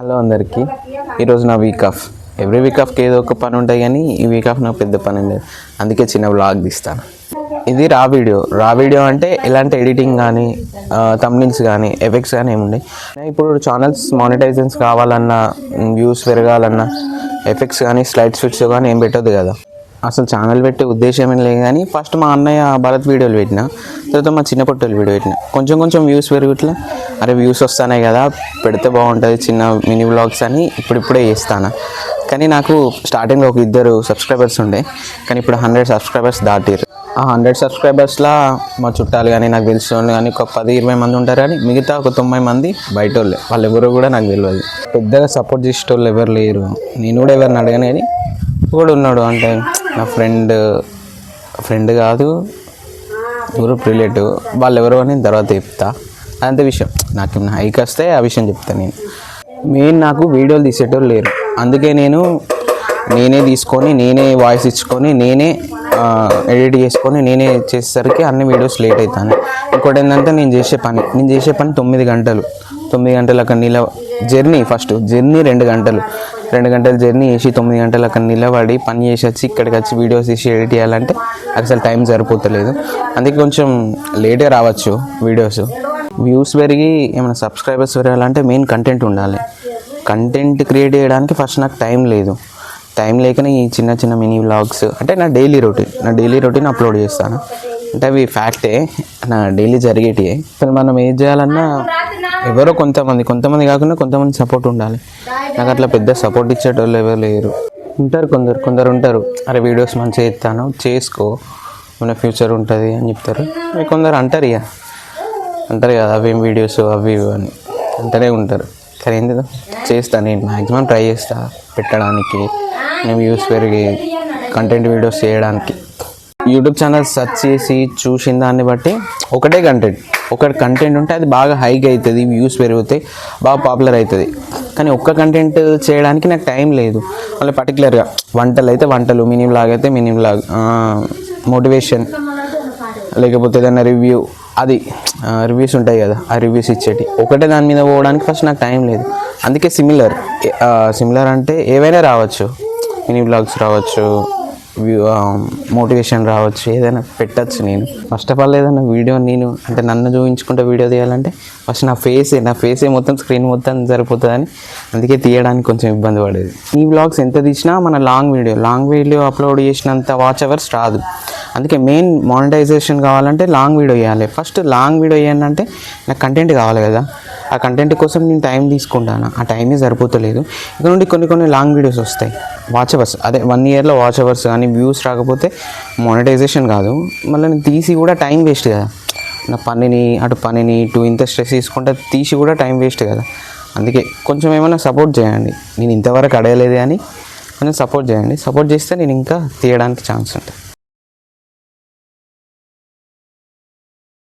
Hello అందరికీ. ఈరోజు నా వీక్ ఆఫ్. ఎవ్రీ వీక్ ఆఫ్కి ఏదో ఒక పని ఉంటాయి, కానీ ఈ వీక్ ఆఫ్ నాకు పెద్ద పని లేదు. అందుకే చిన్న వ్లాగ్ తీస్తాను. ఇది రా వీడియో అంటే ఎలాంటి ఎడిటింగ్ కానీ థంబ్నెయిల్స్ కానీ ఎఫెక్ట్స్ కానీ ఏముండే. ఇప్పుడు ఛానల్స్ మానిటైజేషన్స్ కావాలన్నా, వ్యూస్ పెరగాలన్నా ఎఫెక్ట్స్ కానీ స్లైడ్ షీట్స్ కానీ ఏం పెట్టొద్దు కదా. అసలు ఛానల్ పెట్టే ఉద్దేశం ఏం లేదు, కానీ ఫస్ట్ మా అన్నయ్య భరత్ వీడియోలు పెట్టిన, తర్వాత మా చిన్న పొట్టోళ్ళు వీడియో పెట్టిన. కొంచెం వ్యూస్ పెరుగుట్లా, అరే వ్యూస్ వస్తున్నాయి కదా, పెడితే బాగుంటుంది చిన్న మినీ వ్లాగ్స్ అని ఇప్పుడిప్పుడే చేస్తాను. కానీ నాకు స్టార్టింగ్లో ఒక 2 సబ్స్క్రైబర్స్ ఉండే, కానీ ఇప్పుడు 100 సబ్స్క్రైబర్స్ దాటిరు. ఆ 100 సబ్స్క్రైబర్స్లో మా చుట్టాలు కానీ నాకు తెలిసిన వాళ్ళు కానీ ఒక 10-20 మంది ఉంటారు, కానీ మిగతా ఒక 90 మంది బయట వాళ్ళే. వాళ్ళు ఎవరో కూడా నాకు తెలియదు. పెద్దగా సపోర్ట్ చేసేటోళ్ళు ఎవరు లేరు. నేను కూడా ఎవరిని అడగను, కానీ కూడా ఉన్నాడు అంటే నా ఫ్రెండ్ కాదు, దూరపు రిలేటివ్. వాళ్ళు ఎవరో అని తర్వాత చెప్తా. అంతే విషయం. నాకు హైక్ వస్తే ఆ విషయం చెప్తాను. నేను మెయిన్ నాకు వీడియోలు తీసేటోళ్ళు లేరు, అందుకే నేనే తీసుకొని నేనే వాయిస్ ఇచ్చుకొని నేనే ఎడిట్ చేసుకొని నేనే చేసేసరికి అన్ని వీడియోస్ లేట్ అవుతాను. ఇంకోటి ఏంటంటే నేను చేసే పని 9 గంటలు. 9 గంటలు అక్కడ జర్నీ 2 గంటలు. 2 గంటలు జర్నీ చేసి 9 గంటలు అక్కడ నిలబడి పని చేసి వచ్చి ఇక్కడికి వచ్చి వీడియోస్ తీసి ఎడిట్ చేయాలంటే అసలు టైం సరిపోతలేదు. అందుకే కొంచెం లేట్గా రావచ్చు వీడియోస్. వ్యూస్ పెరిగి ఏమైనా సబ్స్క్రైబర్స్ పెరగాలంటే మెయిన్ కంటెంట్ ఉండాలి. కంటెంట్ క్రియేట్ చేయడానికి ఫస్ట్ నాకు టైం లేదు. టైం లేకనే ఈ చిన్న మినీ వ్లాగ్స్ అంటే నా డైలీ రొటీన్ అప్లోడ్ చేస్తాను. అంటే అవి ఫ్యాక్టే, నా డైలీ జరిగేటివే. అసలు మనం ఏం చేయాలన్నా ఎవరో కొంతమంది కాకుండా కొంతమంది సపోర్ట్ ఉండాలి. నాకు అట్లా పెద్ద సపోర్ట్ ఇచ్చేటోళ్ళు ఎవరు లేరు. ఉంటారు కొందరు ఉంటారు, అరే వీడియోస్ మంచిగా చేస్తాను, చేసుకో, మన ఫ్యూచర్ ఉంటుంది అని చెప్తారు. కొందరు అంటారు కదా అవేం వీడియోస్ అవి అని అంటూనే ఉంటారు. కానీ ఏంటిదో చేస్తాను, నేను మ్యాక్సిమం ట్రై చేస్తా పెట్టడానికి, నేను వ్యూస్ పెరిగి కంటెంట్ వీడియోస్ చేయడానికి. యూట్యూబ్ ఛానల్ సెర్చ్ చేసి చూసిన దాన్ని బట్టి ఒకటి కంటెంట్ ఉంటే అది బాగా హైక్ అవుతుంది, వ్యూస్ పెరుగుతాయి, బాగా పాపులర్ అవుతుంది. కానీ ఒక్క కంటెంట్ చేయడానికి నాకు టైం లేదు. మళ్ళీ పర్టికులర్గా వంటలు అయితే వంటలు, మినీ వ్లాగ్ అయితే మినీ వ్లాగ్, మోటివేషన్ లేకపోతే ఏదైనా రివ్యూస్ ఉంటాయి కదా, ఆ రివ్యూస్ ఇచ్చేటి ఒకటే దాని మీద పోవడానికి ఫస్ట్ నాకు టైం లేదు. అందుకే సిమిలర్ అంటే ఏవైనా రావచ్చు, మినీ వ్లాగ్స్ రావచ్చు, మోటివేషన్ రావచ్చు, ఏదైనా పెట్టచ్చు. నేను ఫస్ట్ ఆఫ్ ఆల్ ఏదైనా వీడియో అంటే నన్ను చూపించుకుంటే వీడియో తీయాలంటే ఫస్ట్ నా ఫేసే మొత్తం స్క్రీన్ మొత్తం సరిపోతుందని అందుకే తీయడానికి కొంచెం ఇబ్బంది పడేది. ఈ వ్లాగ్స్ ఎంత తీసినా మన లాంగ్ వీడియో అప్లోడ్ చేసినంత వాచ్ అవర్స్ రాదు. అందుకే మెయిన్ మానిటైజేషన్ కావాలంటే లాంగ్ వీడియో వేయాలి. ఫస్ట్ లాంగ్ వీడియో వేయాలంటే నాకు కంటెంట్ కావాలి కదా, ఆ కంటెంట్ కోసం నేను టైం తీసుకుంటాను, ఆ టైమే సరిపోతలేదు. ఇక్కడ నుండి కొన్ని లాంగ్ వీడియోస్ వస్తాయి, వాచ్ అవర్స్, అదే 1 ఇయర్లో వాచ్ అవర్స్ కానీ వ్యూస్ రాకపోతే మానిటైజేషన్ కాదు. మళ్ళీ నేను తీసి కూడా టైం వేస్ట్ కదా, నా పనిని ఇంత స్ట్రెస్ తీసుకుంటే తీసి కూడా టైం వేస్ట్ కదా. అందుకే కొంచెం ఏమైనా సపోర్ట్ చేయండి. నేను ఇంతవరకు అడగలేదు కానీ కొంచెం సపోర్ట్ చేయండి. సపోర్ట్ చేస్తే నేను ఇంకా తీయడానికి ఛాన్స్ ఉంటుంది.